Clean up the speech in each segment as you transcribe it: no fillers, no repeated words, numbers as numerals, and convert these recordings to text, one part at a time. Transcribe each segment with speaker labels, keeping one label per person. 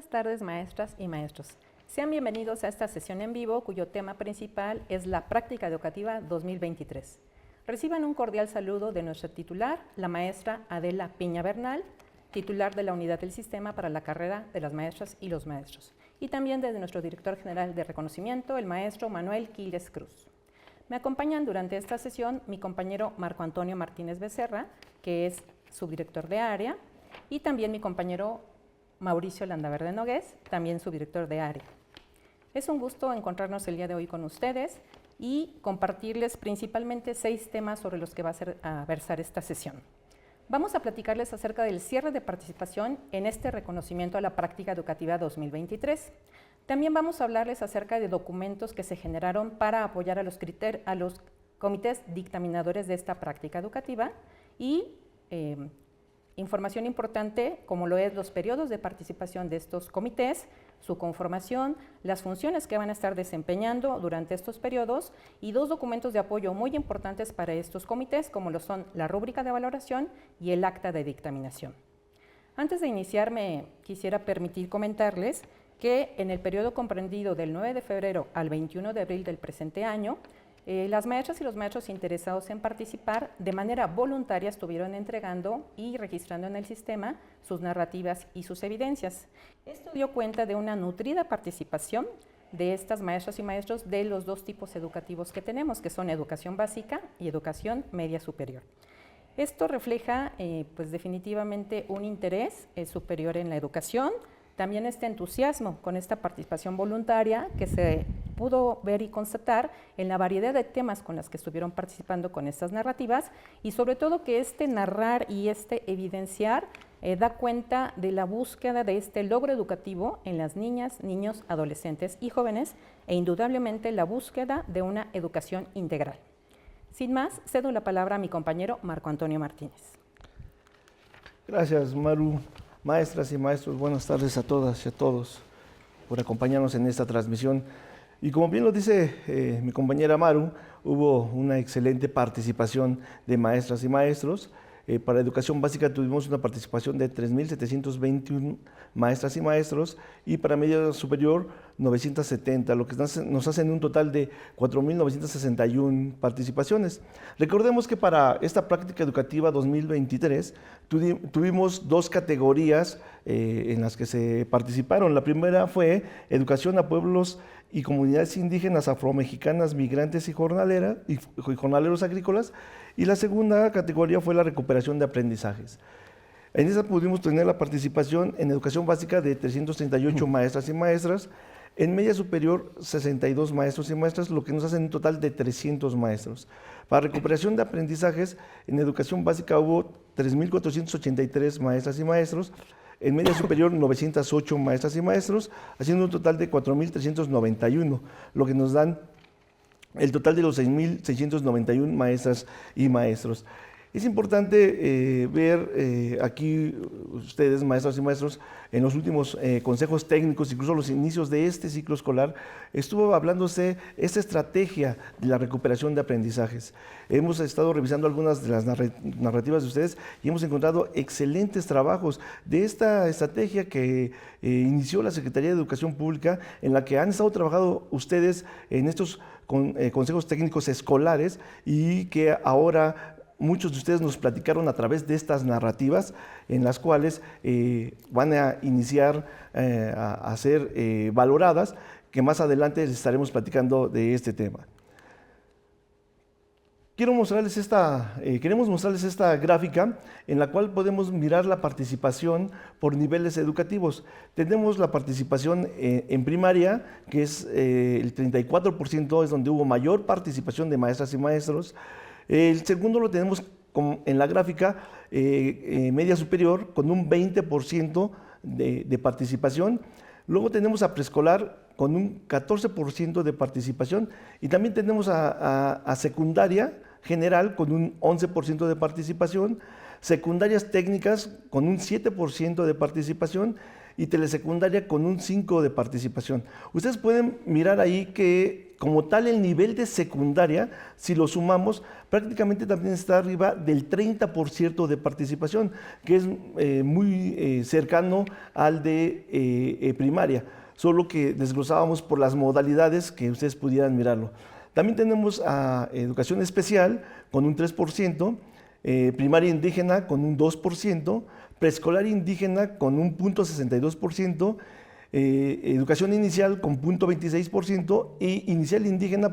Speaker 1: Buenas tardes, maestras y maestros. Sean bienvenidos a esta sesión en vivo, cuyo tema principal es la Práctica Educativa 2023. Reciban un cordial saludo de nuestra titular, la maestra Adela Piña Bernal, titular de la Unidad del Sistema para la Carrera de las Maestras y los Maestros, y también de nuestro Director General de Reconocimiento, el maestro Manuel Quiles Cruz. Me acompañan durante esta sesión mi compañero Marco Antonio Martínez Becerra, que es subdirector de área, y también mi compañero Mauricio Landaverde Nogués, también subdirector de área. Es un gusto encontrarnos el día de hoy con ustedes y compartirles principalmente 6 temas sobre los que va a versar esta sesión. Vamos a platicarles acerca del cierre de participación en este reconocimiento a la Práctica Educativa 2023. También vamos a hablarles acerca de documentos que se generaron para apoyar a los comités dictaminadores de esta práctica educativa y información importante como lo es los periodos de participación de estos comités, su conformación, las funciones que van a estar desempeñando durante estos periodos y 2 documentos de apoyo muy importantes para estos comités como lo son la rúbrica de valoración y el acta de dictaminación. Antes de iniciar me quisiera permitir comentarles que en el periodo comprendido del 9 de febrero al 21 de abril del presente año, las maestras y los maestros interesados en participar de manera voluntaria estuvieron entregando y registrando en el sistema sus narrativas y sus evidencias. Esto dio cuenta de una nutrida participación de estas maestras y maestros de los 2 tipos educativos que tenemos, que son educación básica y educación media superior. Esto refleja pues definitivamente un interés superior en la educación, también este entusiasmo con esta participación voluntaria que se pudo ver y constatar en la variedad de temas con las que estuvieron participando con estas narrativas y sobre todo que este narrar y este evidenciar da cuenta de la búsqueda de este logro educativo en las niñas, niños, adolescentes y jóvenes e indudablemente la búsqueda de una educación integral. Sin más, cedo la palabra a mi compañero Marco Antonio Martínez.
Speaker 2: Gracias, Maru. Maestras y maestros, buenas tardes a todas y a todos por acompañarnos en esta transmisión. Y como bien lo dice mi compañera Maru, hubo una excelente participación de maestras y maestros. Para educación básica tuvimos una participación de 3.721 maestras y maestros y para media superior 970, lo que nos hacen un total de 4.961 participaciones. Recordemos que para esta práctica educativa 2023 tuvimos 2 categorías en las que se participaron. La primera fue educación a pueblos y comunidades indígenas, afromexicanas, migrantes y jornaleros agrícolas, y la segunda categoría fue la recuperación de aprendizajes. En esa pudimos tener la participación en educación básica de 338 maestras y maestras, en media superior 62 maestros y maestras, lo que nos hace un total de 300 maestros. Para recuperación de aprendizajes, en educación básica hubo 3.483 maestras y maestros, en media superior 908 maestras y maestros, haciendo un total de 4.391, lo que nos dan el total de los 6.691 maestras y maestros. Es importante ver aquí ustedes, maestras y maestros, en los últimos consejos técnicos, incluso los inicios de este ciclo escolar, estuvo hablándose esta estrategia de la recuperación de aprendizajes. Hemos estado revisando algunas de las narrativas de ustedes y hemos encontrado excelentes trabajos de esta estrategia que inició la Secretaría de Educación Pública, en la que han estado trabajando ustedes en estos consejos técnicos escolares y que ahora muchos de ustedes nos platicaron a través de estas narrativas en las cuales van a iniciar a ser valoradas, que más adelante les estaremos platicando de este tema. Queremos mostrarles esta gráfica en la cual podemos mirar la participación por niveles educativos. Tenemos la participación en primaria, que es el 34%, es donde hubo mayor participación de maestras y maestros. El segundo lo tenemos en la gráfica media superior con un 20% de participación. Luego tenemos a preescolar con un 14% de participación y también tenemos a secundaria general con un 11% de participación, secundarias técnicas con un 7% de participación y telesecundaria con un 5 de participación. Ustedes pueden mirar ahí que como tal el nivel de secundaria, si lo sumamos, prácticamente también está arriba del 30% de participación, que es muy cercano al de primaria, solo que desglosábamos por las modalidades que ustedes pudieran mirarlo. También tenemos a educación especial con un 3%, primaria indígena con un 2%, preescolar indígena con un 0.62%, educación inicial con 0.26% y inicial indígena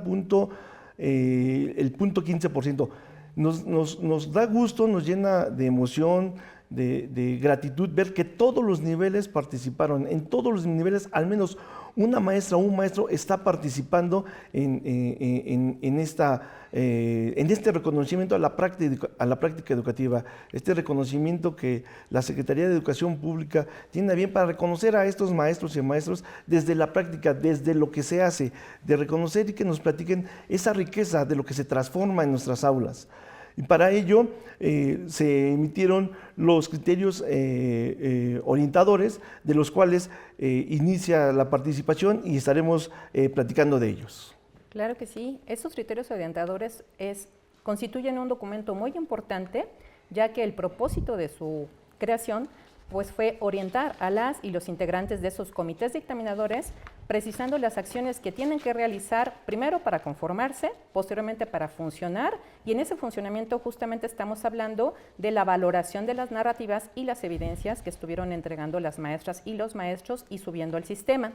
Speaker 2: el 0.15%. Nos da gusto, nos llena de emoción, de gratitud ver que todos los niveles participaron, en todos los niveles al menos una maestra o un maestro está participando en este reconocimiento a la práctica educativa, este reconocimiento que la Secretaría de Educación Pública tiene a bien para reconocer a estos maestros y maestros desde la práctica, desde lo que se hace, de reconocer y que nos platiquen esa riqueza de lo que se transforma en nuestras aulas. Y para ello se emitieron los criterios orientadores, de los cuales inicia la participación y estaremos platicando de ellos.
Speaker 1: Claro que sí. Estos criterios orientadores constituyen un documento muy importante, ya que el propósito de su creación pues, fue orientar a las y los integrantes de esos comités dictaminadores, precisando las acciones que tienen que realizar primero para conformarse, posteriormente para funcionar, y en ese funcionamiento justamente estamos hablando de la valoración de las narrativas y las evidencias que estuvieron entregando las maestras y los maestros y subiendo al sistema.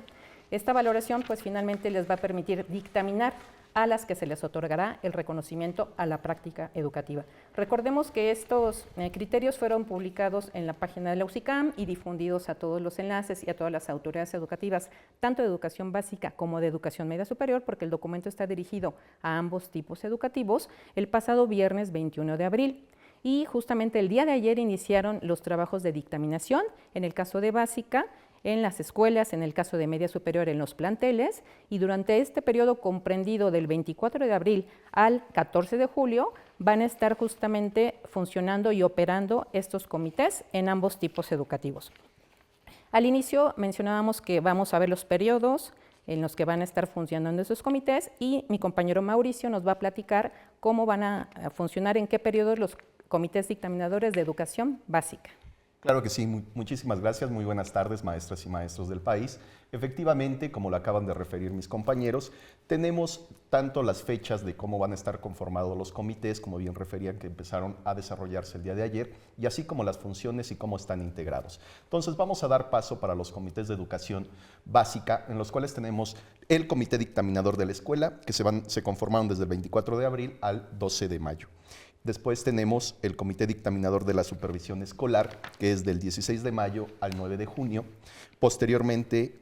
Speaker 1: Esta valoración pues finalmente les va a permitir dictaminar a las que se les otorgará el reconocimiento a la práctica educativa. Recordemos que estos criterios fueron publicados en la página de la UCICAM y difundidos a todos los enlaces y a todas las autoridades educativas, tanto de educación básica como de educación media superior, porque el documento está dirigido a ambos tipos educativos, el pasado viernes 21 de abril. Y justamente el día de ayer iniciaron los trabajos de dictaminación, en el caso de básica, en las escuelas, en el caso de media superior en los planteles, y durante este periodo comprendido del 24 de abril al 14 de julio van a estar justamente funcionando y operando estos comités en ambos tipos educativos. Al inicio mencionábamos que vamos a ver los periodos en los que van a estar funcionando esos comités y mi compañero Mauricio nos va a platicar cómo van a funcionar, en qué periodos los comités dictaminadores de educación básica.
Speaker 3: Claro que sí, muchísimas gracias, muy buenas tardes maestras y maestros del país. Efectivamente, como lo acaban de referir mis compañeros, tenemos tanto las fechas de cómo van a estar conformados los comités, como bien referían que empezaron a desarrollarse el día de ayer, y así como las funciones y cómo están integrados. Entonces vamos a dar paso para los comités de educación básica, en los cuales tenemos el comité dictaminador de la escuela, que se conformaron desde el 24 de abril al 12 de mayo. Después tenemos el comité dictaminador de la supervisión escolar, que es del 16 de mayo al 9 de junio. Posteriormente,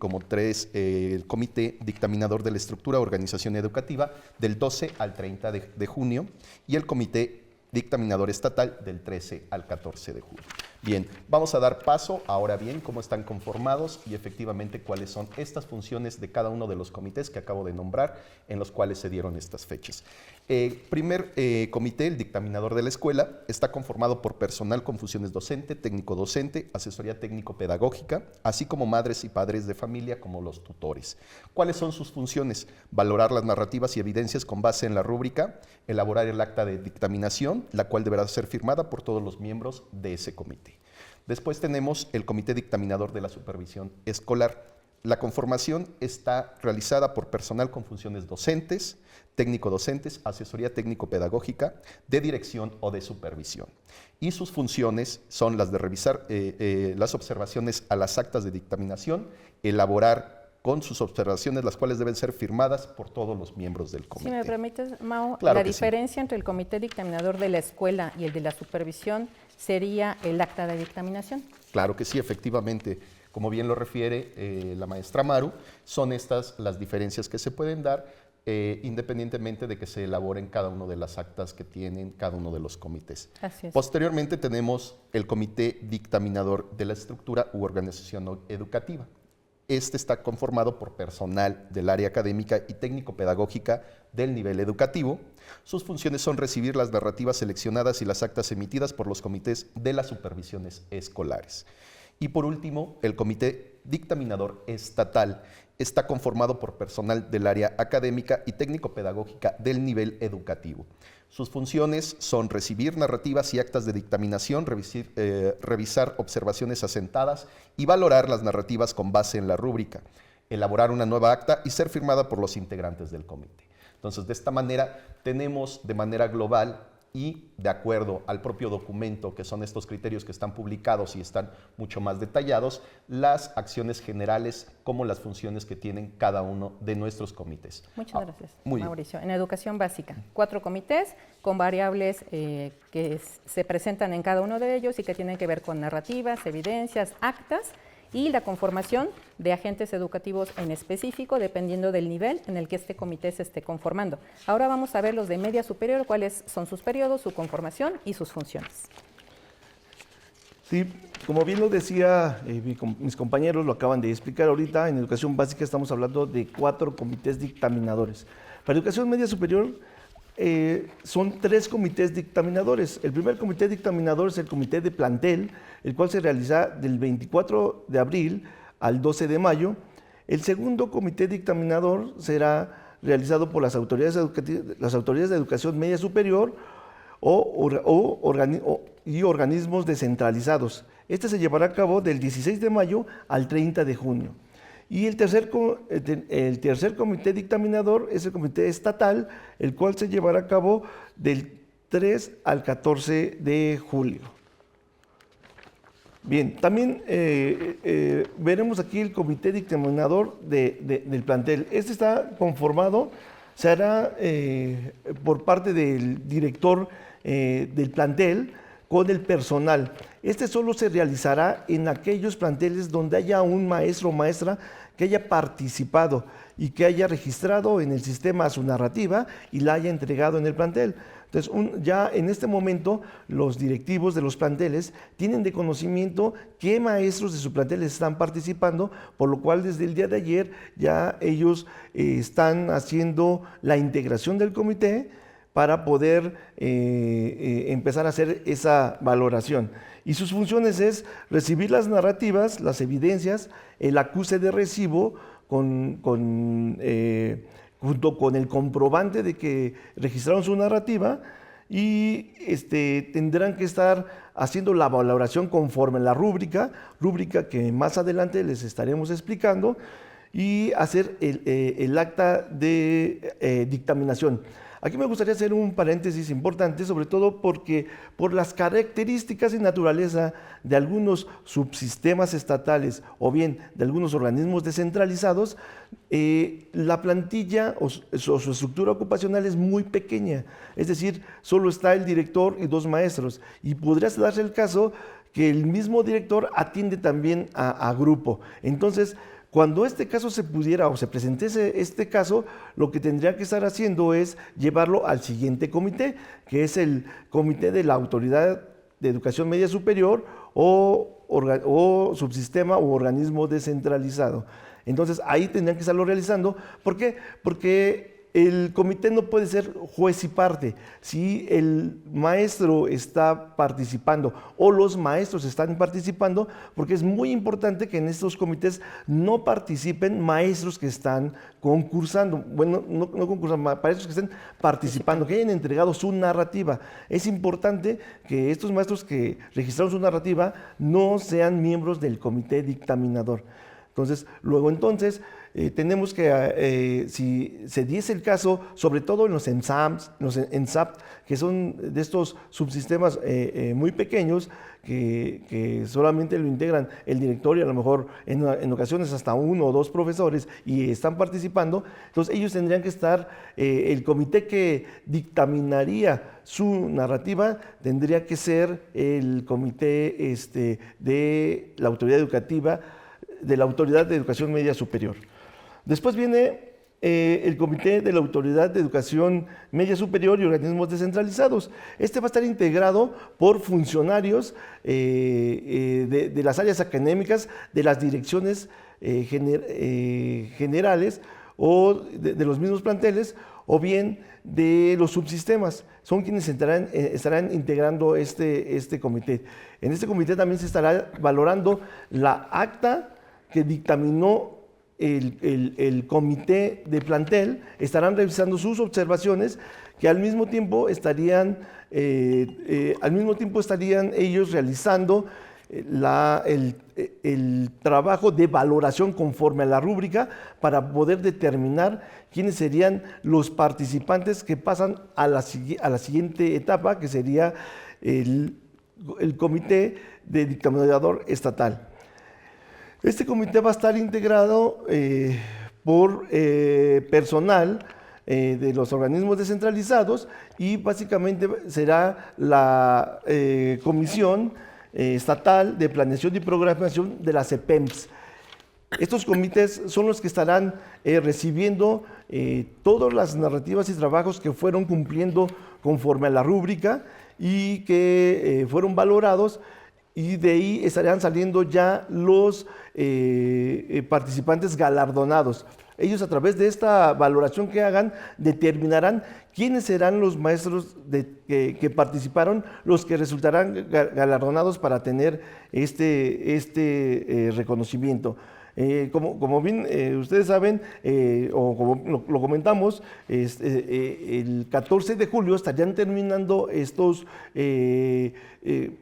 Speaker 3: el comité dictaminador de la estructura de organización educativa, del 12 al 30 de junio. Y el comité dictaminador estatal, del 13 al 14 de julio. Bien, vamos a dar paso ahora bien cómo están conformados y efectivamente cuáles son estas funciones de cada uno de los comités que acabo de nombrar, en los cuales se dieron estas fechas. Primer comité, el dictaminador de la escuela, está conformado por personal con funciones docente, técnico docente, asesoría técnico-pedagógica, así como madres y padres de familia como los tutores. ¿Cuáles son sus funciones? Valorar las narrativas y evidencias con base en la rúbrica, elaborar el acta de dictaminación, la cual deberá ser firmada por todos los miembros de ese comité. Después tenemos el comité dictaminador de la supervisión escolar. La conformación está realizada por personal con funciones docentes, técnico-docentes, asesoría técnico-pedagógica, de dirección o de supervisión. Y sus funciones son las de revisar las observaciones a las actas de dictaminación, elaborar con sus observaciones, las cuales deben ser firmadas por todos los miembros del comité.
Speaker 1: Si me permites, Mao,
Speaker 3: claro
Speaker 1: la diferencia entre el comité dictaminador de la escuela y el de la supervisión sería el acta de dictaminación.
Speaker 3: Claro que sí, efectivamente. Como bien lo refiere la maestra Maru, son estas las diferencias que se pueden dar independientemente de que se elaboren cada una de las actas que tienen cada uno de los comités.
Speaker 1: Así es.
Speaker 3: Posteriormente tenemos el comité dictaminador de la estructura u organización educativa. Este está conformado por personal del área académica y técnico-pedagógica del nivel educativo. Sus funciones son recibir las narrativas seleccionadas y las actas emitidas por los comités de las supervisiones escolares. Y por último, el comité dictaminador estatal. Está conformado por personal del área académica y técnico-pedagógica del nivel educativo. Sus funciones son recibir narrativas y actas de dictaminación, revisar observaciones asentadas y valorar las narrativas con base en la rúbrica, elaborar una nueva acta y ser firmada por los integrantes del comité. Entonces, de esta manera, tenemos de manera global y de acuerdo al propio documento, que son estos criterios que están publicados y están mucho más detallados, las acciones generales como las funciones que tienen cada uno de nuestros comités.
Speaker 1: Muchas gracias,
Speaker 3: muy
Speaker 1: Mauricio. En educación básica, 4 comités con variables que se presentan en cada uno de ellos y que tienen que ver con narrativas, evidencias, actas y la conformación de agentes educativos en específico, dependiendo del nivel en el que este comité se esté conformando. Ahora vamos a ver los de media superior, cuáles son sus periodos, su conformación y sus funciones.
Speaker 2: Sí, como bien lo decía, mis compañeros lo acaban de explicar ahorita, en educación básica estamos hablando de 4 comités dictaminadores. Para educación media superior son 3 comités dictaminadores. El primer comité dictaminador es el comité de plantel, el cual se realiza del 24 de abril al 12 de mayo. El segundo comité dictaminador será realizado por las autoridades de educación media superior y organismos descentralizados. Este se llevará a cabo del 16 de mayo al 30 de junio. Y el tercer comité dictaminador es el comité estatal, el cual se llevará a cabo del 3 al 14 de julio. Bien, también veremos aquí el comité dictaminador del plantel. Este está conformado, se hará por parte del director del plantel con el personal. Este solo se realizará en aquellos planteles donde haya un maestro o maestra que haya participado y que haya registrado en el sistema su narrativa y la haya entregado en el plantel. Entonces, ya en este momento, los directivos de los planteles tienen de conocimiento qué maestros de su plantel están participando, por lo cual desde el día de ayer ya ellos están haciendo la integración del comité para poder empezar a hacer esa valoración. Y sus funciones es recibir las narrativas, las evidencias, el acuse de recibo junto con el comprobante de que registraron su narrativa y tendrán que estar haciendo la valoración conforme a la rúbrica que más adelante les estaremos explicando, y hacer el acta de dictaminación. Aquí me gustaría hacer un paréntesis importante, sobre todo porque por las características y naturaleza de algunos subsistemas estatales o bien de algunos organismos descentralizados, la plantilla o su estructura ocupacional es muy pequeña, es decir, solo está el director y 2 maestros, y podría darse el caso que el mismo director atiende también a grupo. Entonces, cuando este caso se pudiera o se presentase este caso, lo que tendría que estar haciendo es llevarlo al siguiente comité, que es el comité de la Autoridad de Educación Media Superior o subsistema u organismo descentralizado. Entonces ahí tendrían que estarlo realizando. ¿Por qué? Porque el comité no puede ser juez y parte. Si el maestro está participando o los maestros están participando, porque es muy importante que en estos comités no participen maestros que están concursando, bueno, no concursando, maestros que estén participando, que hayan entregado su narrativa. Es importante que estos maestros que registraron su narrativa no sean miembros del comité dictaminador. Entonces, tenemos que, si se diese el caso, sobre todo en los ENSAP, que son de estos subsistemas muy pequeños, que solamente lo integran el director y a lo mejor en ocasiones hasta 1 o 2 profesores y están participando, entonces ellos tendrían que estar, el comité que dictaminaría su narrativa tendría que ser el comité de la autoridad educativa, de la Autoridad de Educación Media Superior. Después viene el Comité de la Autoridad de Educación Media Superior y organismos descentralizados. Este va a estar integrado por funcionarios de las áreas académicas, de las direcciones generales o de los mismos planteles, o bien de los subsistemas. Son quienes estarán integrando este comité. En este comité también se estará valorando la acta que dictaminó el comité de plantel, estarán revisando sus observaciones que al mismo tiempo estarían ellos realizando el trabajo de valoración conforme a la rúbrica para poder determinar quiénes serían los participantes que pasan a la siguiente etapa, que sería el comité de dictaminador estatal. Este comité va a estar integrado por personal de los organismos descentralizados y básicamente será la Comisión Estatal de Planeación y Programación de las CEPEMS. Estos comités son los que estarán recibiendo todas las narrativas y trabajos que fueron cumpliendo conforme a la rúbrica y que fueron valorados, y de ahí estarán saliendo ya los participantes galardonados. Ellos, a través de esta valoración que hagan, determinarán quiénes serán los maestros que participaron, los que resultarán galardonados para tener este reconocimiento. Como bien ustedes saben, o como lo comentamos, el 14 de julio estarían terminando estos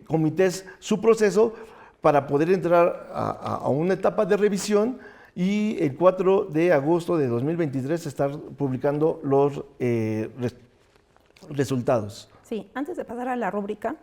Speaker 2: comités su proceso para poder entrar a una etapa de revisión, y el 4 de agosto de 2023 estar publicando los resultados.
Speaker 1: Sí, antes de pasar a la rúbrica,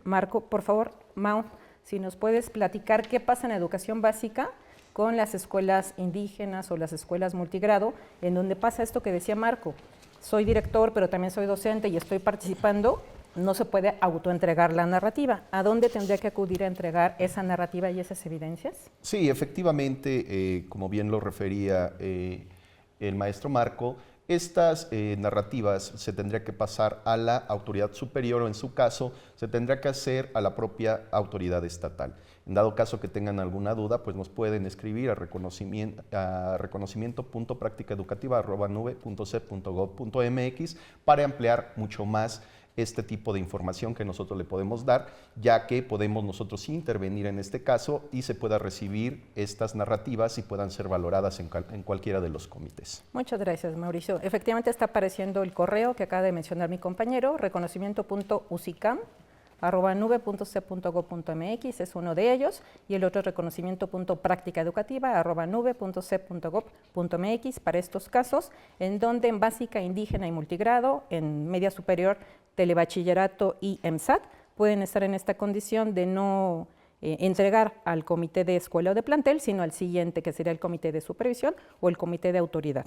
Speaker 1: Marco, por favor, Mau, si nos puedes platicar qué pasa en educación básica con las escuelas indígenas o las escuelas multigrado, en donde pasa esto que decía Marco. Soy director, pero también soy docente y estoy participando, no se puede autoentregar la narrativa. ¿A dónde tendría que acudir a entregar esa narrativa y esas evidencias?
Speaker 3: Sí, efectivamente, como bien lo refería el maestro Marco, estas narrativas se tendría que pasar a la autoridad superior, o en su caso se tendría que hacer a la propia autoridad estatal. En dado caso que tengan alguna duda, pues nos pueden escribir a reconocimiento.prácticaeducativa@nube.cep.gov.mx para ampliar mucho más este tipo de información que nosotros le podemos dar, ya que podemos nosotros intervenir en este caso y se pueda recibir estas narrativas y puedan ser valoradas en cualquiera de los comités.
Speaker 1: Muchas gracias, Mauricio. Efectivamente está apareciendo el correo que acaba de mencionar mi compañero, reconocimiento.usicam@nube.cep.gov.mx, es uno de ellos, y el otro es reconocimiento.prácticaeducativa@nube.cep.gov.mx para estos casos, en donde en básica, indígena y multigrado, en media superior, telebachillerato y EMSAT, pueden estar en esta condición de no entregar al comité de escuela o de plantel, sino al siguiente, que sería el comité de supervisión o el comité de autoridad.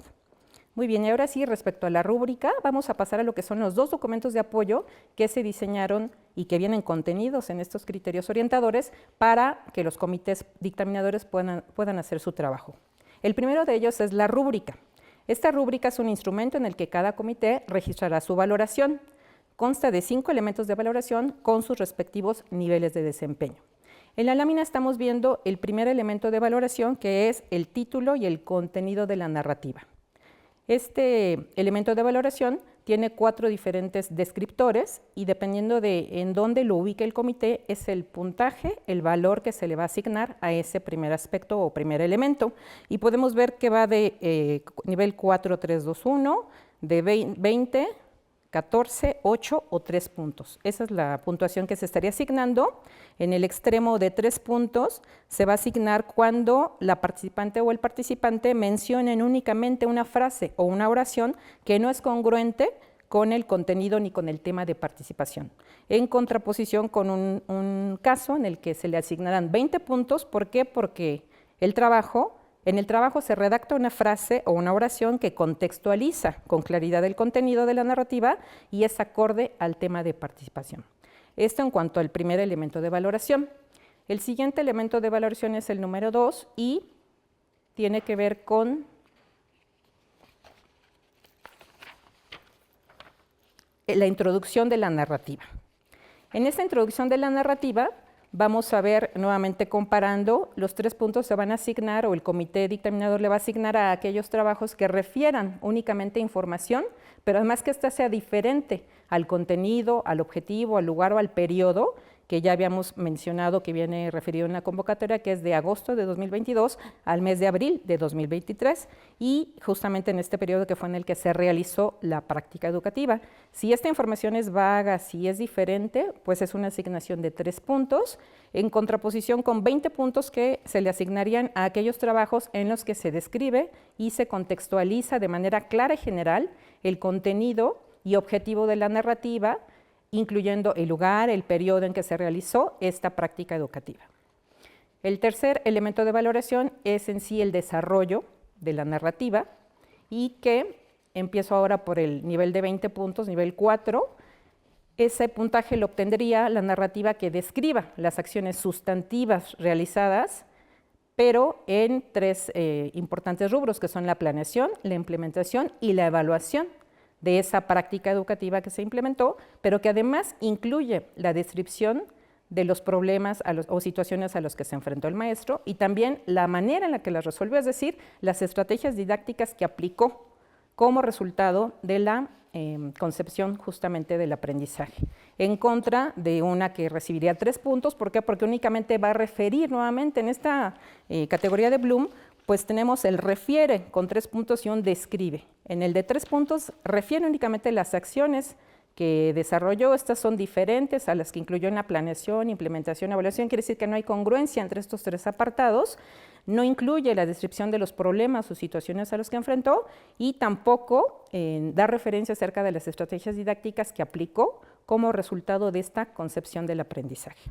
Speaker 1: Muy bien, y ahora sí, respecto a la rúbrica, vamos a pasar a lo que son los dos documentos de apoyo que se diseñaron y que vienen contenidos en estos criterios orientadores para que los comités dictaminadores puedan hacer su trabajo. El primero de ellos es la rúbrica. Esta rúbrica es un instrumento en el que cada comité registrará su valoración. Consta de 5 elementos de valoración con sus respectivos niveles de desempeño. En la lámina estamos viendo el primer elemento de valoración, que es el título y el contenido de la narrativa. Este elemento de valoración tiene 4 diferentes descriptores y dependiendo de en dónde lo ubique el comité es el puntaje, el valor que se le va a asignar a ese primer aspecto o primer elemento. Y podemos ver que va de nivel 4, 3, 2, 1, de 20, 14, 8 o 3 puntos. Esa es la puntuación que se estaría asignando. En el extremo de 3 puntos se va a asignar cuando la participante o el participante mencionen únicamente una frase o una oración que no es congruente con el contenido ni con el tema de participación. En contraposición con un caso en el que se le asignarán 20 puntos. ¿Por qué? Porque en el trabajo se redacta una frase o una oración que contextualiza con claridad el contenido de la narrativa y es acorde al tema de participación. Esto en cuanto al primer elemento de valoración. El siguiente elemento de valoración es el número 2 y tiene que ver con la introducción de la narrativa. En esta introducción de la narrativa vamos a ver nuevamente comparando, los 3 puntos se van a asignar o el comité dictaminador le va a asignar a aquellos trabajos que refieran únicamente información, pero además que ésta sea diferente al contenido, al objetivo, al lugar o al periodo que ya habíamos mencionado, que viene referido en la convocatoria, que es de agosto de 2022 al mes de abril de 2023, y justamente en este periodo que fue en el que se realizó la práctica educativa. Si esta información es vaga, si es diferente, pues es una asignación de 3 puntos, en contraposición con 20 puntos que se le asignarían a aquellos trabajos en los que se describe y se contextualiza de manera clara y general el contenido y objetivo de la narrativa, incluyendo el lugar, el periodo en que se realizó esta práctica educativa. El tercer elemento de valoración es en sí el desarrollo de la narrativa, y que empiezo ahora por el nivel de 20 puntos, nivel 4. Ese puntaje lo obtendría la narrativa que describa las acciones sustantivas realizadas, pero en 3 importantes rubros, que son la planeación, la implementación y la evaluación de esa práctica educativa que se implementó, pero que además incluye la descripción de los problemas o situaciones a los que se enfrentó el maestro, y también la manera en la que las resolvió, es decir, las estrategias didácticas que aplicó como resultado de la concepción justamente del aprendizaje, en contra de una que recibiría 3 puntos. ¿Por qué? Porque únicamente va a referir nuevamente en esta categoría de Bloom, pues tenemos el refiere con 3 puntos y un describe. En el de 3 puntos refiere únicamente las acciones que desarrolló. Estas son diferentes a las que incluyó en la planeación, implementación, evaluación. Quiere decir que no hay congruencia entre estos 3 apartados. No incluye la descripción de los problemas o situaciones a los que enfrentó, y tampoco da referencia acerca de las estrategias didácticas que aplicó como resultado de esta concepción del aprendizaje.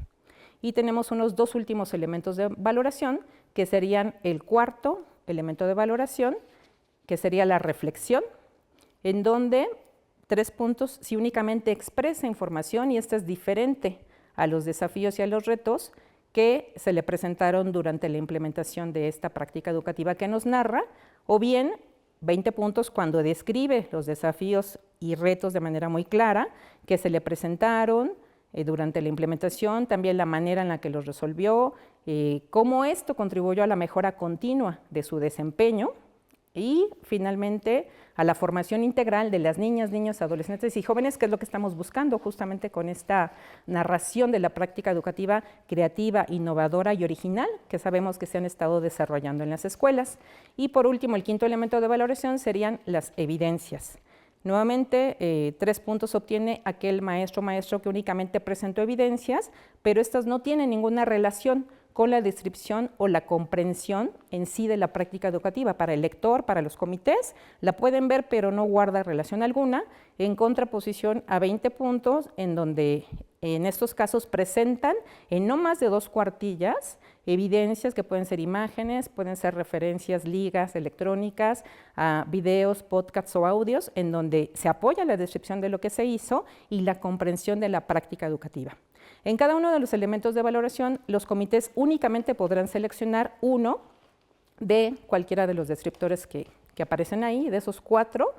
Speaker 1: Y tenemos unos 2 últimos elementos de valoración, que serían el cuarto elemento de valoración, que sería la reflexión, en donde 3 puntos si únicamente expresa información, y esta es diferente a los desafíos y a los retos que se le presentaron durante la implementación de esta práctica educativa que nos narra, o bien 20 puntos cuando describe los desafíos y retos de manera muy clara que se le presentaron durante la implementación, también la manera en la que los resolvió, cómo esto contribuyó a la mejora continua de su desempeño, y finalmente a la formación integral de las niñas, niños, adolescentes y jóvenes, que es lo que estamos buscando justamente con esta narración de la práctica educativa creativa, innovadora y original que sabemos que se han estado desarrollando en las escuelas. Y por último, el quinto elemento de valoración serían las evidencias. Nuevamente, 3 puntos obtiene aquel maestro que únicamente presentó evidencias, pero estas no tienen ninguna relación con la descripción o la comprensión en sí de la práctica educativa. Para el lector, para los comités, la pueden ver, pero no guarda relación alguna, en contraposición a 20 puntos, en donde en estos casos presentan en no más de 2 cuartillas evidencias que pueden ser imágenes, pueden ser referencias, ligas electrónicas, videos, podcasts o audios, en donde se apoya la descripción de lo que se hizo y la comprensión de la práctica educativa. En cada uno de los elementos de valoración, los comités únicamente podrán seleccionar uno de cualquiera de los descriptores que aparecen ahí, de esos 4,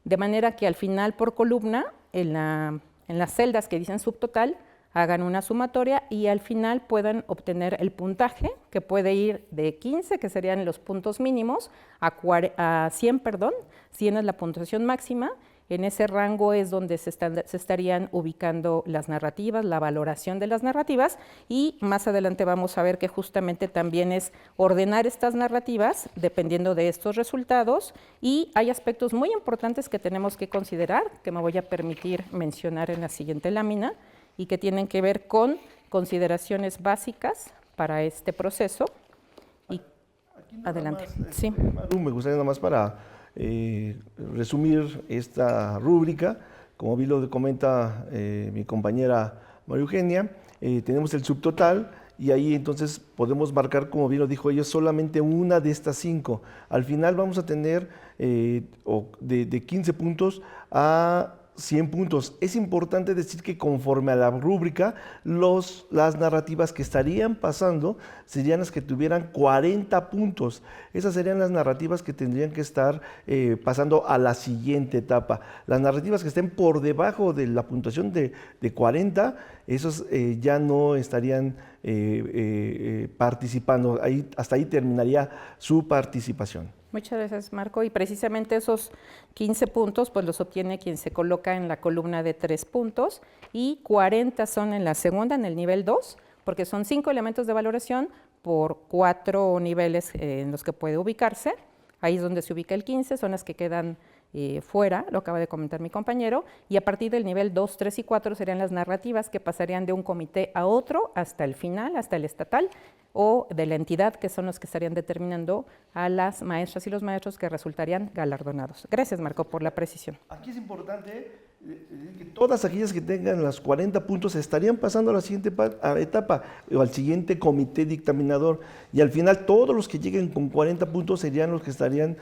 Speaker 1: de manera que al final por columna, en las celdas que dicen subtotal, hagan una sumatoria y al final puedan obtener el puntaje, que puede ir de 15, que serían los puntos mínimos, a 100, 100 es la puntuación máxima. En ese rango es donde se estarían ubicando las narrativas, la valoración de las narrativas, y más adelante vamos a ver que justamente también es ordenar estas narrativas dependiendo de estos resultados, y hay aspectos muy importantes que tenemos que considerar, que me voy a permitir mencionar en la siguiente lámina, y que tienen que ver con consideraciones básicas para este proceso. Y adelante. Sí.
Speaker 2: Maru, me gustaría nada más para resumir esta rúbrica. Como bien lo comenta mi compañera María Eugenia, tenemos el subtotal, y ahí entonces podemos marcar, como bien lo dijo ella, solamente una de estas 5. Al final vamos a tener de 15 puntos a 100 puntos. Es importante decir que conforme a la rúbrica, las narrativas que estarían pasando serían las que tuvieran 40 puntos. Esas serían las narrativas que tendrían que estar pasando a la siguiente etapa. Las narrativas que estén por debajo de la puntuación de 40, esos ya no estarían participando. Hasta ahí terminaría su participación.
Speaker 1: Muchas gracias, Marco. Y precisamente esos 15 puntos pues los obtiene quien se coloca en la columna de 3 puntos y 40 son en la segunda, en el nivel 2, porque son 5 elementos de valoración por 4 niveles en los que puede ubicarse. Ahí es donde se ubica el 15, son las que quedan fuera, lo acaba de comentar mi compañero, y a partir del nivel 2, 3 y 4 serían las narrativas que pasarían de un comité a otro hasta el final, hasta el estatal, o de la entidad, que son los que estarían determinando a las maestras y los maestros que resultarían galardonados. Gracias, Marco, por la precisión.
Speaker 2: Aquí es importante que todas aquellas que tengan los 40 puntos estarían pasando a la siguiente etapa o al siguiente comité dictaminador, y al final todos los que lleguen con 40 puntos serían los que estarían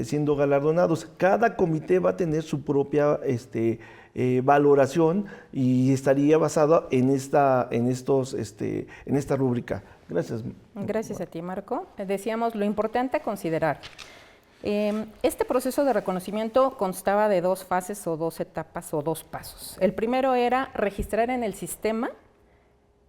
Speaker 2: siendo galardonados. Cada comité va a tener su propia valoración y estaría basado en esta rúbrica. Gracias.
Speaker 1: Gracias a ti, Marco. Decíamos lo importante a considerar. Este proceso de reconocimiento constaba de 2 fases o 2 etapas o 2 pasos. El primero era registrar en el sistema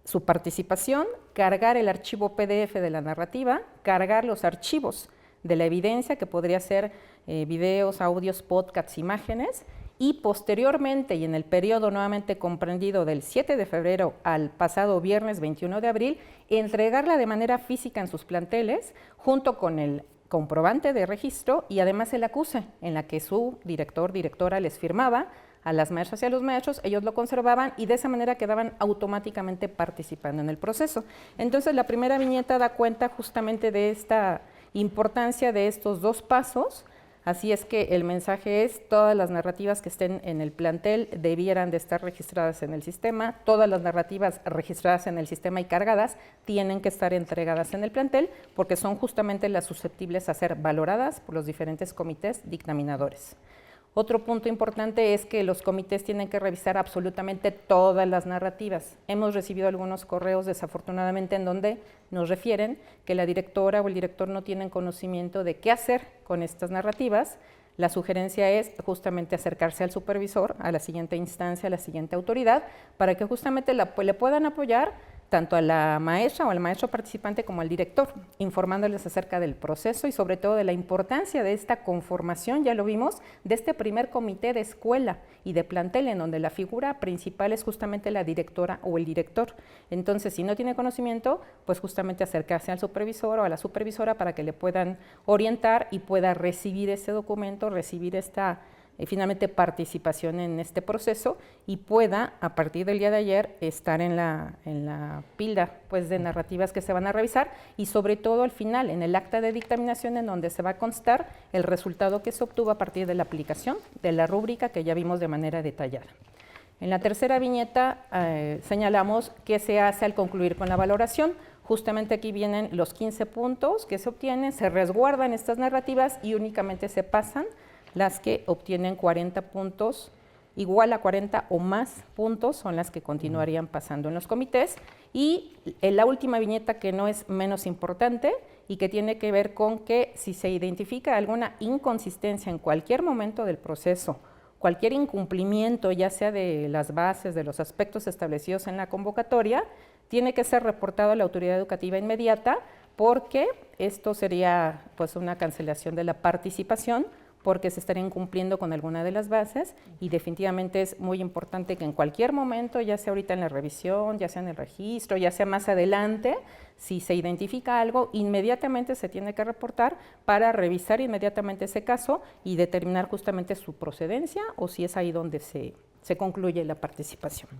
Speaker 1: su participación, cargar el archivo PDF de la narrativa, cargar los archivos de la evidencia, que podría ser videos, audios, podcasts, imágenes, y posteriormente, y en el periodo nuevamente comprendido del 7 de febrero al pasado viernes 21 de abril, entregarla de manera física en sus planteles, junto con el comprobante de registro y además el acuse, en la que su director, directora les firmaba a las maestras y a los maestros, ellos lo conservaban y de esa manera quedaban automáticamente participando en el proceso. Entonces, la primera viñeta da cuenta justamente de esta importancia de estos 2 pasos. Así es que el mensaje es: todas las narrativas que estén en el plantel debieran de estar registradas en el sistema, todas las narrativas registradas en el sistema y cargadas tienen que estar entregadas en el plantel, porque son justamente las susceptibles a ser valoradas por los diferentes comités dictaminadores. Otro punto importante es que los comités tienen que revisar absolutamente todas las narrativas. Hemos recibido algunos correos, desafortunadamente, en donde nos refieren que la directora o el director no tienen conocimiento de qué hacer con estas narrativas. La sugerencia es justamente acercarse al supervisor, a la siguiente instancia, a la siguiente autoridad, para que justamente le puedan apoyar tanto a la maestra o al maestro participante como al director, informándoles acerca del proceso y sobre todo de la importancia de esta conformación, ya lo vimos, de este primer comité de escuela y de plantel, en donde la figura principal es justamente la directora o el director. Entonces, si no tiene conocimiento, pues justamente acercarse al supervisor o a la supervisora para que le puedan orientar y pueda recibir ese documento, recibir esta finalmente participación en este proceso y pueda, a partir del día de ayer, estar en la pila pues, de narrativas que se van a revisar y sobre todo al final, en el acta de dictaminación, en donde se va a constar el resultado que se obtuvo a partir de la aplicación de la rúbrica que ya vimos de manera detallada. En la tercera viñeta señalamos qué se hace al concluir con la valoración. Justamente aquí vienen los 15 puntos que se obtienen, se resguardan estas narrativas y únicamente se pasan las que obtienen 40 puntos, igual a 40 o más puntos, son las que continuarían pasando en los comités. Y la última viñeta, que no es menos importante y que tiene que ver con que si se identifica alguna inconsistencia en cualquier momento del proceso, cualquier incumplimiento, ya sea de las bases, de los aspectos establecidos en la convocatoria, tiene que ser reportado a la autoridad educativa inmediata, porque esto sería pues una cancelación de la participación, porque se estaría incumpliendo con alguna de las bases, y definitivamente es muy importante que en cualquier momento, ya sea ahorita en la revisión, ya sea en el registro, ya sea más adelante, si se identifica algo, inmediatamente se tiene que reportar para revisar inmediatamente ese caso y determinar justamente su procedencia o si es ahí donde se concluye la participación.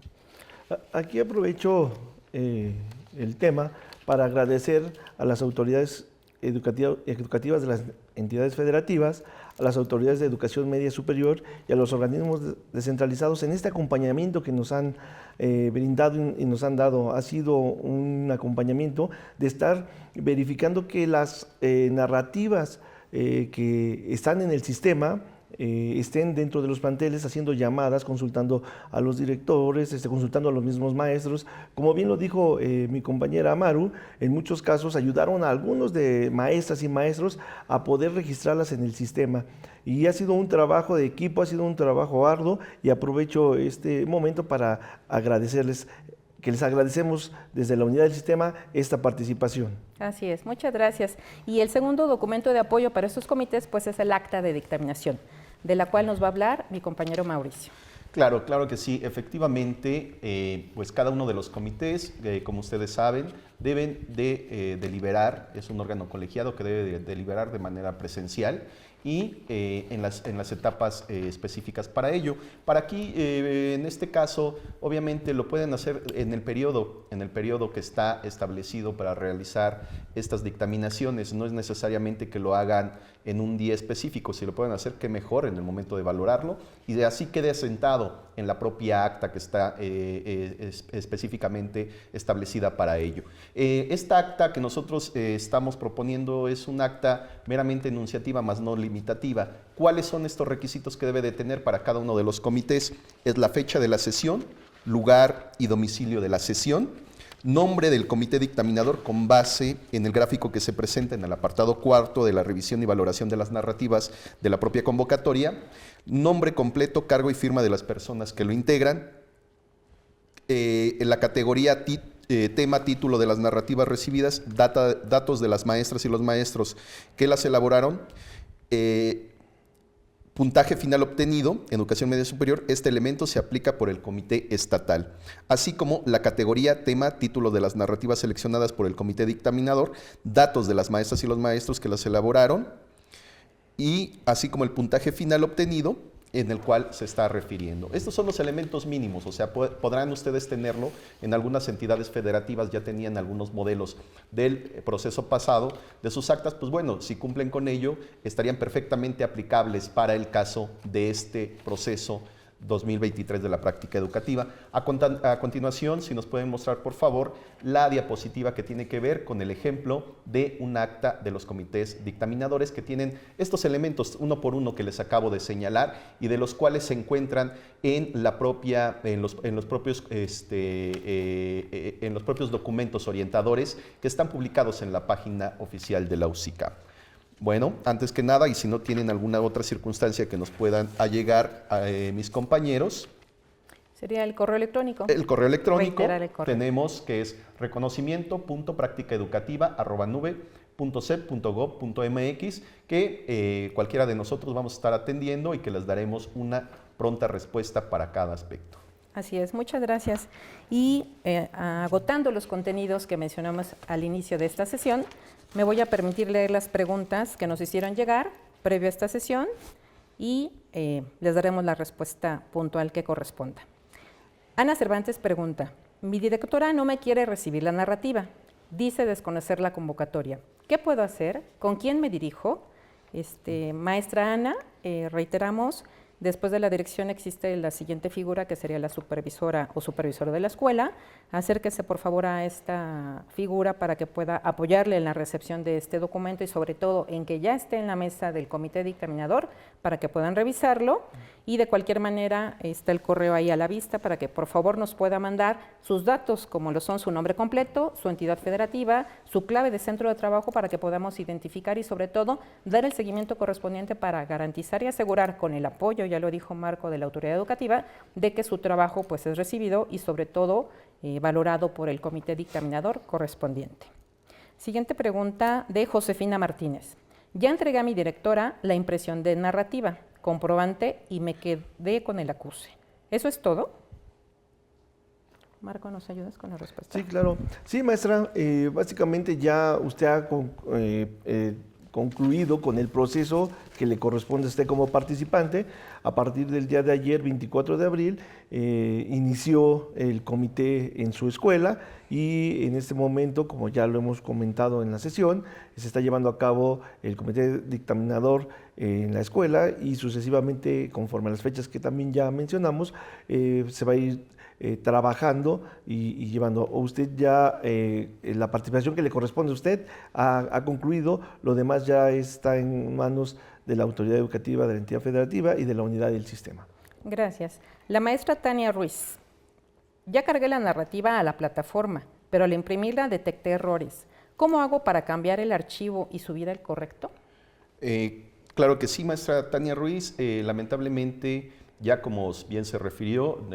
Speaker 2: Aquí aprovecho el tema para agradecer a las autoridades educativas de las entidades federativas, a las autoridades de educación media superior y a los organismos descentralizados en este acompañamiento que nos han brindado y nos han dado. Ha sido un acompañamiento de estar verificando que las narrativas que están en el sistema estén dentro de los planteles, haciendo llamadas, consultando a los directores, consultando a los mismos maestros. Como bien lo dijo mi compañera Maru, en muchos casos ayudaron a algunos de maestras y maestros a poder registrarlas en el sistema. Y ha sido un trabajo de equipo, ha sido un trabajo arduo, y aprovecho este momento para agradecerles que les agradecemos desde la unidad del sistema esta participación.
Speaker 1: Así es, muchas gracias. Y el segundo documento de apoyo para estos comités pues es el acta de dictaminación, de la cual nos va a hablar mi compañero Mauricio.
Speaker 3: Claro, claro que sí. Efectivamente, pues cada uno de los comités, como ustedes saben, deben de deliberar, es un órgano colegiado que debe de deliberar de manera presencial y en las etapas específicas para ello. Para aquí, en este caso, obviamente lo pueden hacer en el periodo que está establecido para realizar estas dictaminaciones. No es necesariamente que lo hagan en un día específico. Si lo pueden hacer, qué mejor en el momento de valorarlo y de así quede asentado en la propia acta que está específicamente establecida para ello. Esta acta que nosotros estamos proponiendo es un acta meramente enunciativa, más no limitativa. ¿Cuáles son estos requisitos que debe de tener para cada uno de los comités? Es la fecha de la sesión, lugar y domicilio de la sesión, nombre del comité dictaminador con base en el gráfico que se presenta en el apartado cuarto de la revisión y valoración de las narrativas de la propia convocatoria, nombre completo, cargo y firma de las personas que lo integran, en la categoría tema, título de las narrativas recibidas, datos de las maestras y los maestros que las elaboraron, puntaje final obtenido en educación media superior. Este elemento se aplica por el comité estatal, así como la categoría, tema, título de las narrativas seleccionadas por el comité dictaminador, datos de las maestras y los maestros que las elaboraron, y así como el puntaje final obtenido en el cual se está refiriendo. Estos son los elementos mínimos, o sea, podrán ustedes tenerlo en algunas entidades federativas, ya tenían algunos modelos del proceso pasado de sus actas, pues bueno, si cumplen con ello, estarían perfectamente aplicables para el caso de este proceso 2023 de la práctica educativa. A continuación, si nos pueden mostrar, por favor, la diapositiva que tiene que ver con el ejemplo de un acta de los comités dictaminadores que tienen estos elementos uno por uno que les acabo de señalar y de los cuales se encuentran en los propios documentos orientadores que están publicados en la página oficial de la UCICAP. Bueno, antes que nada, y si no tienen alguna otra circunstancia que nos puedan allegar a mis compañeros.
Speaker 1: Sería el correo electrónico.
Speaker 3: El correo electrónico
Speaker 1: el correo.
Speaker 3: Tenemos que es reconocimiento.practicaeducativa@nube.cep.gov.mx, que cualquiera de nosotros vamos a estar atendiendo y que les daremos una pronta respuesta para cada aspecto.
Speaker 1: Así es, muchas gracias. Y agotando los contenidos que mencionamos al inicio de esta sesión, me voy a permitir leer las preguntas que nos hicieron llegar previo a esta sesión y les daremos la respuesta puntual que corresponda. Ana Cervantes pregunta, mi directora no me quiere recibir la narrativa, dice desconocer la convocatoria. ¿Qué puedo hacer? ¿Con quién me dirijo? Maestra Ana, reiteramos, después de la dirección existe la siguiente figura que sería la supervisora o supervisor de la escuela. Acérquese por favor a esta figura para que pueda apoyarle en la recepción de este documento y sobre todo en que ya esté en la mesa del comité dictaminador para que puedan revisarlo y de cualquier manera está el correo ahí a la vista para que por favor nos pueda mandar sus datos como lo son su nombre completo, su entidad federativa, su clave de centro de trabajo para que podamos identificar y sobre todo dar el seguimiento correspondiente para garantizar y asegurar con el apoyo, ya lo dijo Marco, de la autoridad educativa, de que su trabajo pues es recibido y sobre todo valorado por el comité dictaminador correspondiente. Siguiente pregunta de Josefina Martínez. Ya entregué a mi directora la impresión de narrativa, comprobante y me quedé con el acuse. ¿Eso es todo? Marco, ¿nos ayudas con la respuesta?
Speaker 2: Sí, claro. Sí, maestra, básicamente ya usted ha concluido con el proceso que le corresponde a usted como participante. A partir del día de ayer, 24 de abril, inició el comité en su escuela y en este momento, como ya lo hemos comentado en la sesión, se está llevando a cabo el comité dictaminador en la escuela y sucesivamente, conforme a las fechas que también ya mencionamos, se va a ir trabajando y llevando. Usted ya, la participación que le corresponde a usted ha concluido, lo demás ya está en manos de la autoridad educativa, de la entidad federativa y de la unidad del sistema.
Speaker 1: Gracias. La maestra Tania Ruiz. Ya cargué la narrativa a la plataforma, pero al imprimirla detecté errores. ¿Cómo hago para cambiar el archivo y subir el correcto?
Speaker 3: Claro que sí, maestra Tania Ruiz. Lamentablemente, ya como bien se refirió,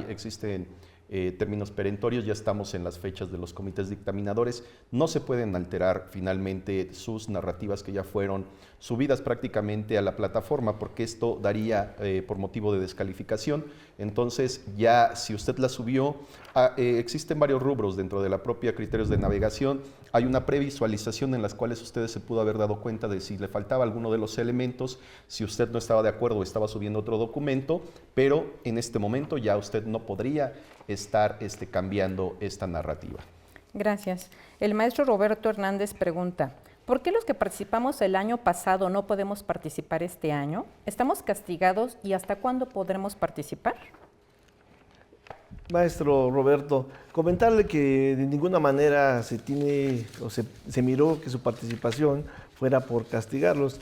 Speaker 3: existen términos perentorios, ya estamos en las fechas de los comités dictaminadores, no se pueden alterar finalmente sus narrativas que ya fueron subidas prácticamente a la plataforma, porque esto daría por motivo de descalificación. Entonces ya si usted la subió, existen varios rubros dentro de la propia criterios de navegación, hay una previsualización en las cuales ustedes se pudo haber dado cuenta de si le faltaba alguno de los elementos, si usted no estaba de acuerdo o estaba subiendo otro documento, pero en este momento ya usted no podría estar cambiando esta narrativa.
Speaker 1: Gracias. El maestro Roberto Hernández pregunta, ¿por qué los que participamos el año pasado no podemos participar este año? ¿Estamos castigados y hasta cuándo podremos participar?
Speaker 2: Maestro Roberto, comentarle que de ninguna manera se miró que su participación fuera por castigarlos.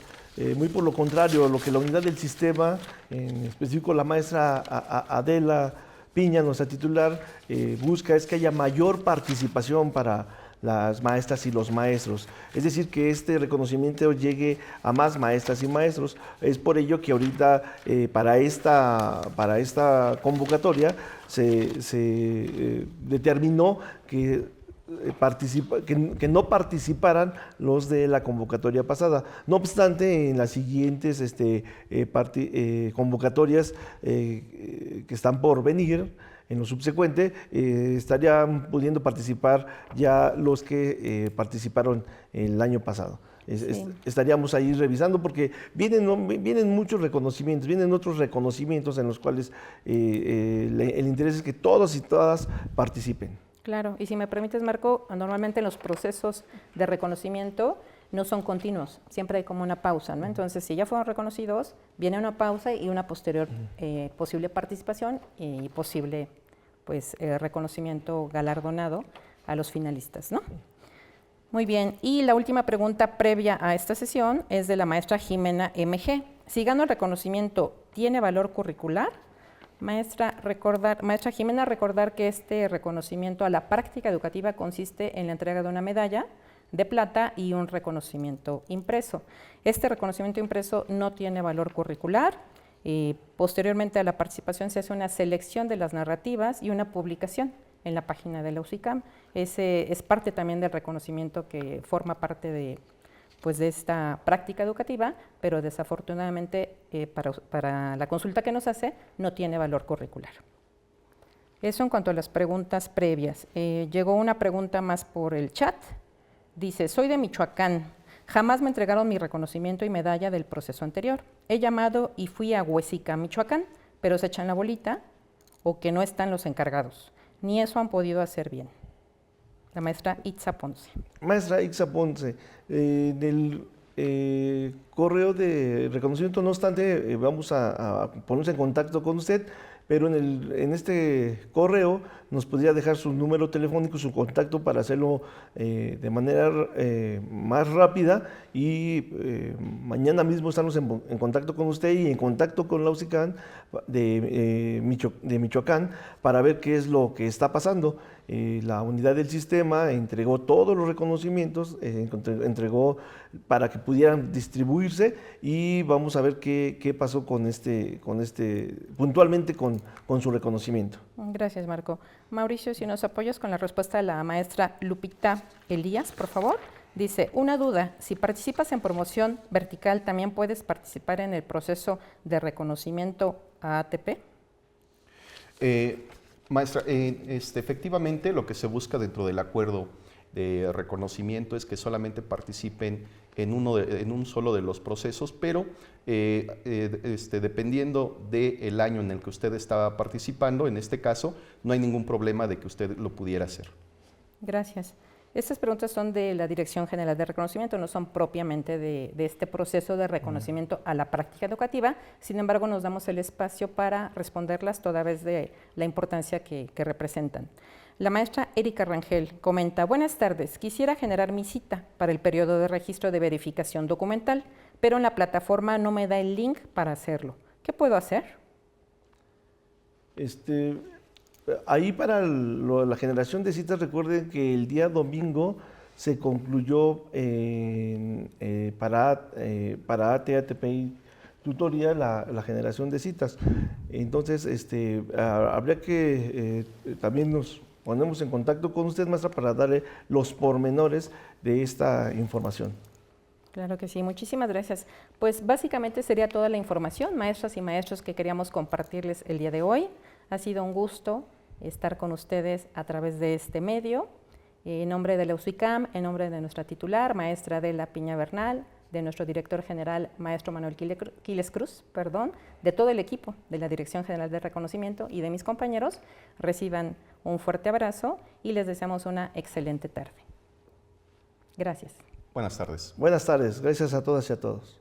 Speaker 2: Muy por lo contrario, lo que la unidad del sistema, en específico la maestra Adela Piña, nuestra titular, busca es que haya mayor participación para las maestras y los maestros. Es decir, que este reconocimiento llegue a más maestras y maestros. Es por ello que ahorita para esta convocatoria se determinó que no participaran los de la convocatoria pasada. No obstante, en las siguientes convocatorias que están por venir, en lo subsecuente, estarían pudiendo participar ya los que participaron el año pasado. Estaríamos ahí revisando porque vienen muchos reconocimientos, vienen otros reconocimientos en los cuales el interés es que todos y todas participen.
Speaker 1: Claro, y si me permites, Marco, normalmente los procesos de reconocimiento no son continuos, siempre hay como una pausa, ¿no? Entonces, si ya fueron reconocidos, viene una pausa y una posterior posible participación y posible reconocimiento galardonado a los finalistas, ¿no? Muy bien, y la última pregunta previa a esta sesión es de la maestra Jimena MG. Si gano el reconocimiento, ¿tiene valor curricular? Maestra Jimena, recordar que este reconocimiento a la práctica educativa consiste en la entrega de una medalla de plata y un reconocimiento impreso. Este reconocimiento impreso no tiene valor curricular. Posteriormente a la participación se hace una selección de las narrativas y una publicación en la página de la UCICAM. Ese es parte también del reconocimiento que forma parte de esta práctica educativa, pero desafortunadamente para la consulta que nos hace no tiene valor curricular. Eso en cuanto a las preguntas previas. Llegó una pregunta más por el chat. Dice, soy de Michoacán, jamás me entregaron mi reconocimiento y medalla del proceso anterior. He llamado y fui a Huesica, Michoacán, pero se echan la bolita o que no están los encargados. Ni eso han podido hacer bien. La maestra Itza Ponce.
Speaker 2: Maestra Itza Ponce, del correo de reconocimiento, no obstante, vamos a ponernos en contacto con usted, pero en este correo nos podría dejar su número telefónico, su contacto para hacerlo de manera más rápida y mañana mismo estamos en contacto con usted y en contacto con la UCICAM de Michoacán para ver qué es lo que está pasando. La unidad del sistema entregó todos los reconocimientos, entregó para que pudieran distribuirse y vamos a ver qué pasó puntualmente con su reconocimiento.
Speaker 1: Gracias, Marco. Mauricio, si nos apoyas con la respuesta de la maestra Lupita Elías, por favor. Dice, una duda, si participas en promoción vertical, ¿también puedes participar en el proceso de reconocimiento a ATP?
Speaker 3: Maestra, efectivamente lo que se busca dentro del acuerdo de reconocimiento es que solamente participen en un solo de los procesos, pero dependiendo del año en el que usted estaba participando, en este caso, no hay ningún problema de que usted lo pudiera hacer.
Speaker 1: Gracias. Estas preguntas son de la Dirección General de Reconocimiento, no son propiamente de este proceso de reconocimiento a la práctica educativa, sin embargo nos damos el espacio para responderlas toda vez de la importancia que representan. La maestra Erika Rangel comenta, buenas tardes, quisiera generar mi cita para el periodo de registro de verificación documental, pero en la plataforma no me da el link para hacerlo. ¿Qué puedo hacer?
Speaker 2: Ahí para la generación de citas, recuerden que el día domingo se concluyó para ATPI tutoría la generación de citas. Entonces, habría que también nos ponemos en contacto con usted, maestra, para darle los pormenores de esta información.
Speaker 1: Claro que sí, muchísimas gracias. Pues básicamente sería toda la información, maestras y maestros, que queríamos compartirles el día de hoy. Ha sido un gusto estar con ustedes a través de este medio. En nombre de la USICAM, en nombre de nuestra titular, maestra Adela Piña Bernal, de nuestro director general, maestro Manuel Quiles Cruz, de todo el equipo de la Dirección General de Reconocimiento y de mis compañeros, reciban un fuerte abrazo y les deseamos una excelente tarde. Gracias.
Speaker 3: Buenas tardes.
Speaker 2: Buenas tardes, gracias a todas y a todos.